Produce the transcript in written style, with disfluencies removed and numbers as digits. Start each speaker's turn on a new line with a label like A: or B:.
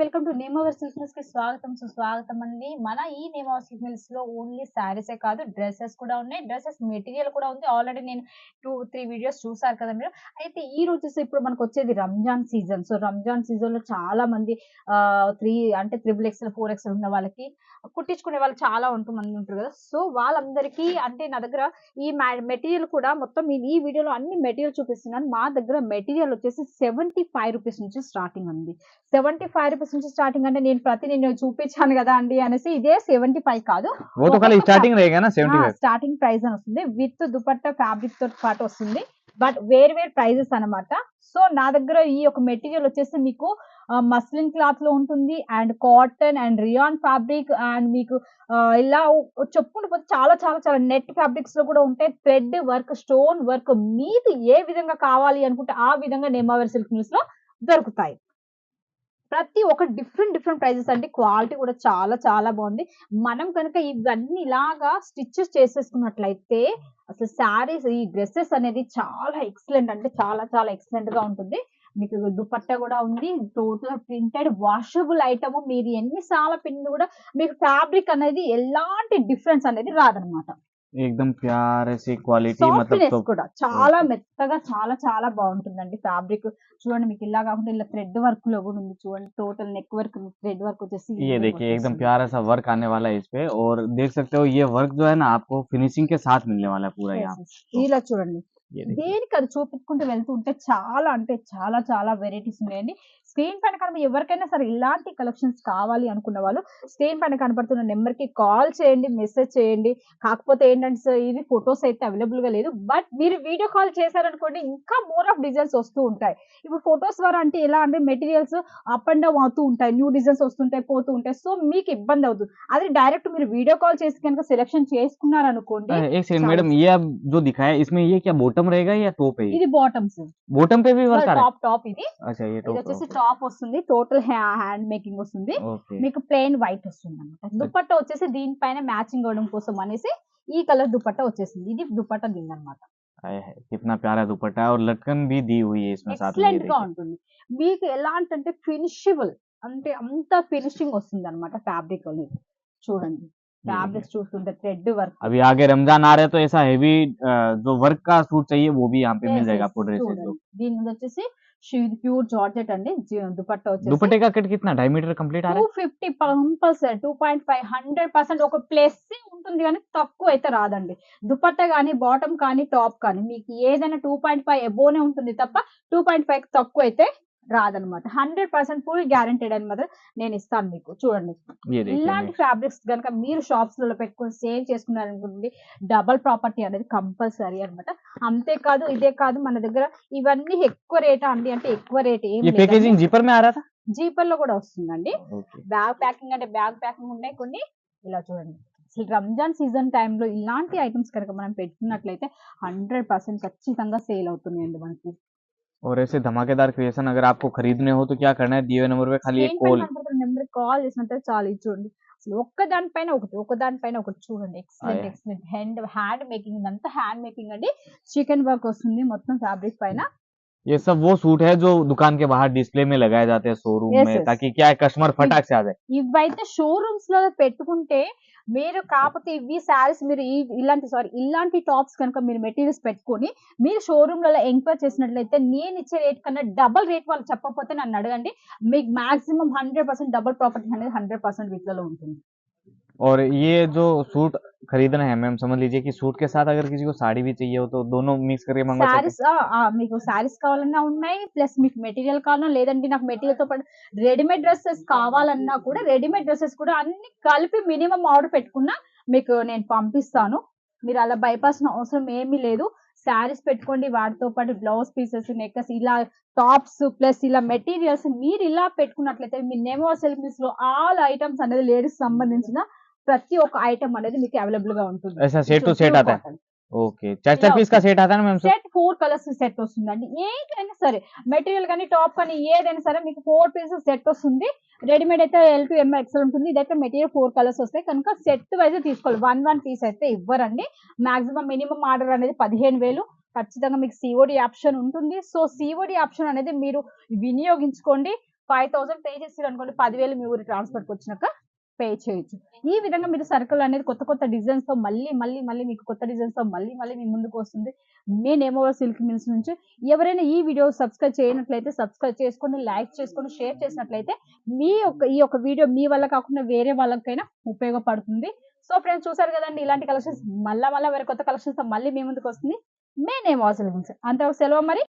A: Welcome to నేమవర్ silk mills కి స్వాగతం సుస్వాగతం అండి. మన ఈ నేమవర్ సిల్క్ మిల్స్ లో ఓన్లీ సారీసే కాదు డ్రెస్సెస్ కూడా ఉన్నాయి. డ్రెస్సెస్ మెటీరియల్ కూడా ఉంది. ఆల్రెడీ నేను 2-3 వీడియోస్ చూసారు కదా మీరు. అయితే ఈ రోజు ఇప్పుడు మనకు వచ్చేది Ramzan season. So Ramzan season లో చాలా మంది 3 అంటే త్రిబుల్ ఎక్స్ఎల్ 4 XL ఉన్న వాళ్ళకి కుట్టించుకునే వాళ్ళు చాలా మంది ఉంటారు కదా. సో వాళ్ళందరికీ అంటే నా దగ్గర ఈ మెటీరియల్ కూడా మొత్తం ఈ వీడియోలో అన్ని మెటీరియల్ చూపిస్తున్నాను. మా దగ్గర మెటీరియల్ వచ్చేసి 75 రూపీస్ నుంచి స్టార్టింగ్ ఉంది. 75 రూపీస్ నుంచి స్టార్టింగ్ అంటే నేను చూపించాను కదా అండి అనేసి ఇదే 75 కాదు.
B: वो तो खाली स्टार्टिंग रहेगा ना 75
A: స్టార్టింగ్ ప్రైస్ అని వస్తుంది. విత్ దుపట్టా ఫ్యాబ్రిక్ తో పాటు వస్తుంది. బట్ వేరు ప్రైజెస్ అన్నమాట. సో నా దగ్గర ఈ ఒక మెటీరియల్ వచ్చేసి మీకు మస్లిన్ క్లాత్ లో ఉంటుంది and cotton and rayon fabric and మీకు ఇలా చెప్పుకుంటూ పోతే చాలా చాలా చాలా నెట్ ఫ్యాబ్రిక్స్ లో కూడా ఉంటాయి. థ్రెడ్ వర్క్, స్టోన్ వర్క్ మీకు ఏ విధంగా కావాలి అనుకుంటే ఆ విధంగా నేమావర్ సిల్క్ మిల్స్ లో దొరుకుతాయి. ప్రతి ఒక్క డిఫరెంట్ ప్రైజెస్ అండి. క్వాలిటీ కూడా చాలా చాలా బాగుంది. మనం కనుక ఇవన్నీ ఇలాగా స్టిచెస్ చేసేసుకున్నట్లయితే అసలు శారీస్ ఈ డ్రెస్సెస్ అనేది చాలా ఎక్సలెంట్ అంటే చాలా చాలా ఎక్సలెంట్ గా ఉంటుంది. మీకు దుపట్టా కూడా ఉంది. Total printed washable item. మీరు ఎన్నిసార్లు పిండి కూడా మీకు ఫ్యాబ్రిక్ అనేది ఎలాంటి డిఫరెన్స్ అనేది రాదనమాట.
B: एकदम प्यारे सी क्वालिटी मतलब
A: సాఫ్ట్‌నెస్
B: तो
A: కూడా చాలా మెత్తగా చాలా చాలా బాగుంటుందండి ఫ్యాబ్రిక్. చూడండి మీకు ఇలా కాకుండా ఇలా థ్రెడ్ వర్క్ లో కూడా ఉంది. చూడండి total neck work, thread work వచ్చేసి ఈ
B: ये
A: విధంగా
B: देखिए एकदम
A: వచ్చేస్తుంది.
B: प्यारा सा वर्क आने वाला है इस पे और देख सकते हो ये वर्क जो है ना आपको फिनिशिंग के साथ मिलने वाला है पूरा
A: Yes,
B: यहाँ
A: yes.
B: तो
A: ఇలా చూడండి.
B: ये देखिए
A: దేనికి అది చూపించుకుంటూ వెళ్తూ ఉంటే చాలా అంటే చాలా చాలా వెరైటీస్ ఉన్నాయండి. స్క్రీన్ పైన కనుక ఎవరికైనా సరే ఇలాంటి కలెక్షన్స్ కావాలి అనుకున్న వాళ్ళు స్క్రీన్ పైన కనపడుతున్న నెంబర్ కి కాల్ చేయండి, మెసేజ్ చేయండి. కాకపోతే ఏంటంటే సార్ ఇది ఫొటోస్ అయితే అవైలబుల్ గా లేదు. బట్ మీరు వీడియో కాల్ చేశారనుకోండి ఇంకా మోర్ ఆఫ్ డిజైన్స్ వస్తూ ఉంటాయి. ఇప్పుడు ఫొటోస్ ద్వారా అంటే ఎలా అంటే మెటీరియల్స్ అప్ అండ్ డౌన్ అవుతూ ఉంటాయి. న్యూ డిజైన్స్ వస్తుంటాయి, పోతూ ఉంటాయి. సో మీకు ఇబ్బంది అవుతుంది. అదే డైరెక్ట్ మీరు వీడియో కాల్ చేసి కనుక సెలెక్షన్ చేసుకున్నారనుకోండి
B: एक सेकंड
A: చాలా
B: मैडम ये आप जो दिखाया इसमें ये क्या बॉटम रहेगा या टॉप है ये
A: ఇది బాటమ్స్.
B: बॉटम पे भी वर्क आ रहा
A: టాప్ ఇది.
B: है अच्छा ये
A: ఇది
B: टॉप
A: వచ్చేసి
B: ओके
A: టాప్ వస్తుంది. టోటల్ హ్యాండ్ మేకింగ్ వస్తుంది.
B: ओके
A: మీకు ప్లెయిన్ వైట్ వస్తుంది అనమాట. దుపట్టా వచ్చేసి దీనిపైన మ్యాచింగ్ అవ్వడం కోసం అనేసి ఈ కలర్ దుపట్టా వచ్చేసింది. ఇది దుపట్టా దీనిదన్నమాట.
B: आया है कितना प्यारा दुपट्टा है और लटकन भी दी हुई है इसमें साथ में ये
A: ఎక్సలెంట్ గా
B: देखिए
A: ఉంటుంది. మీకు ఎలాంటంటే ఫినిషబుల్ అంటే అంత ఫినిషింగ్ వస్తుంది అనమాట ఫ్యాబ్రిక్ అనేది. చూడండి
B: ये देखिए
A: ఫ్యాబ్రిక్స్ చూస్తుంటే థ్రెడ్ వర్క్.
B: अभी आगे रमजान आ रहा है तो ऐसा हेवी जो वर्क का सूट चाहिए वो भी यहाँ पे मिल जाएगा आपको ड्रेसेस
A: చూడండి
B: जो
A: దీని మీద వచ్చేసి ప్యూర్ జార్జెట్ అండి. దుపట్టా వచ్చేసి
B: दुपट्टे का कट कितना 2.5 मीटर कंप्लीट आ रहा है
A: 250 కంపల్సరీ 2.5 100% ఒక ప్లస్ ఉంటుంది కానీ తక్కువ అయితే రాదండి. దుపట్టా కానీ బాటమ్ కానీ టాప్ కానీ మీకు ఏదైనా 2.5 ఎబోనే ఉంటుంది తప్ప 2.5 తక్కువ అయితే రాదనమాట. 100% ఫుల్ గ్యారంటీడ్ అని మాత్రం నేను ఇస్తాను మీకు. చూడండి
B: ये देखिए
A: ఇలాంటి
B: नेक्स्ट
A: ఫ్యాబ్రిక్స్ కనుక మీరు షాప్స్ లలో పెట్టుకొని సేల్ చేసుకున్నారనుకోండి డబల్ ప్రాపర్టీ అనేది కంపల్సరీ అనమాట. అంతేకాదు ఇదే కాదు మన దగ్గర ఇవన్నీ ఎక్కువ రేటా అండి అంటే ఎక్కువ రేట్ ఏం
B: ये
A: లేదండి.
B: पैकेजिंग जीपर में आ रहा था
A: జీపర్ లో కూడా వస్తుందండి.
B: ओके
A: బ్యాగ్ ప్యాకింగ్ అంటే బ్యాగ్ ప్యాకింగ్ ఉన్నాయి కొన్ని. ఇలా చూడండి అసలు రంజాన్ సీజన్ టైంలో ఇలాంటి ఐటమ్స్ కనుక మనం పెట్టుకున్నట్లయితే 100% ఖచ్చితంగా సేల్ అవుతున్నాయండి మనకి.
B: और ऐसे धमाकेदार क्रिएशन अगर आपको खरीदने हो तो क्या करना है दिए हुए नंबर पे खाली एक
A: స్క్రీన్ పైన
B: कॉल
A: కనపడుతున్న నెంబర్ కాల్ చేసినట్టే చాలు. ఇది చూడండి అసలు ఒక్కదానిపైన ఒకటి చూడండి. ఎక్సలెంట్
B: आया
A: ఎక్సలెంట్ హ్యాండ్ మేకింగ్ ఇదంతా హ్యాండ్ మేకింగ్ అండి. చికెన్ వర్క్ వస్తుంది మొత్తం ఫ్యాబ్రిక్ పైన.
B: ये सब वो सूट है जो दुकान के बाहर डिस्प्ले में लगाए जाते हैं शोरूम
A: Yes,
B: में
A: yes.
B: ताकि क्या है कस्टमर फटाक से आ जाए
A: ఇవైతే షోరూమ్స్ లో పెట్టుకుంటే మీరు కాకపోతే ఇవి శారీస్ మీరు ఇలాంటి టాప్స్ కనుక మీరు మెటీరియల్స్ పెట్టుకొని మీరు షోరూమ్ లలో ఎంక్వైరీ చేసినట్లయితే నేను ఇచ్చే రేట్ కన్నా డబల్ రేట్ వాళ్ళు చెప్పకపోతే నన్ను అడగండి. మీకు మాక్సిమం 100% డబల్ ప్రాపర్టీ అనేది 100% వీటిలో ఉంటుంది.
B: और ये जो सूट खरीदना है मैम समझ लीजिए कि सूट के साथ अगर किसी को साड़ी भी चाहिए हो तो दोनों मिक्स करके मंगवा सकते
A: శారీస్ మీకు శారీస్ కావాలన్నా ఉన్నాయి. ప్లస్ మీకు మెటీరియల్ కావాలన్నా లేదంటే నాకు మెటీరియల్ తో పాటు రెడీమేడ్ డ్రెస్సెస్ కావాలన్నా కూడా రెడీమేడ్ డ్రెస్సెస్ కూడా అన్ని కలిపి మినిమం ఆర్డర్ పెట్టుకున్నా మీకు నేను పంపిస్తాను. మీరు అలా భయపడాల్సిన అవసరం ఏమీ లేదు. శారీస్ పెట్టుకోండి వాటితో పాటు బ్లౌజ్ పీసెస్, నెక్కస్ ఇలా టాప్స్ ప్లస్ ఇలా మెటీరియల్స్ మీరు ఇలా పెట్టుకున్నట్లయితే మీ నేమవర్ సిల్క్ మిల్స్ లో ఆల్ ఐటమ్స్ అనేది లేడీస్ సంబంధించిన ప్రతి ఒక్క ఐటమ్ అనేది మీకు అవైలబుల్ గా ఉంటుంది.
B: ऐसा सेट टू सेट आता है ओके चार
A: ఇలా
B: चार पीस का
A: వస్తుంది.
B: सेट आता है ना मैम
A: సెట్ 4 కలర్స్ సెట్ వస్తుందండి. ఏదైనా సరే మెటీరియల్ కానీ టాప్ కానీ ఏదైనా సరే మీకు 4 పీసెస్ సెట్ వస్తుంది. రెడీమేడ్ అయితే L2 M XL ఉంటుంది. ఇదైతే మెటీరియల్ 4 కలర్స్ వస్తాయి కనుక సెట్ వైజ్ తీసుకోవాలి. 1 పీస్ అయితే ఇవ్వరండి. మాక్సిమం మినిమం ఆర్డర్ అనేది 15,000. ఖచ్చితంగా మీకు సిఓడి ఆప్షన్ ఉంటుంది. సో సిఓడి ఆప్షన్ అనేది మీరు వినియోగించుకోండి. 5000 పే చేసి అనుకోండి 10,000 మీ ఊరి ట్రాన్స్పోర్ట్కి వచ్చినాక పే చేయొచ్చు. ఈ విధంగా మీరు సర్కిల్ అనేది కొత్త కొత్త డిజైన్స్ తో మళ్ళీ మీకు కొత్త డిజైన్స్ తో మళ్ళీ మీ ముందుకు వస్తుంది. మీ నేమోవర్ సిల్క్ మిల్స్ నుంచి. ఎవరైనా ఈ వీడియో సబ్స్క్రైబ్ చేయనట్లయితే సబ్స్క్రైబ్ చేసుకోండి, లైక్ చేసుకోండి, షేర్ చేసినట్లయితే ఈ యొక్క వీడియో మీ వల్ల కాకుండా వేరే వాళ్ళకైనా ఉపయోగపడుతుంది. సో ఫ్రెండ్స్, చూసారు కదండి, ఇలాంటి కలెక్షన్స్ మళ్ళా వేరే కొత్త కలెక్షన్స్ తో మళ్ళీ మీ ముందుకు వస్తుంది. మీ నేమోవర్ సిల్క్ మిల్స్. అంతవరకు సెలవు మరి.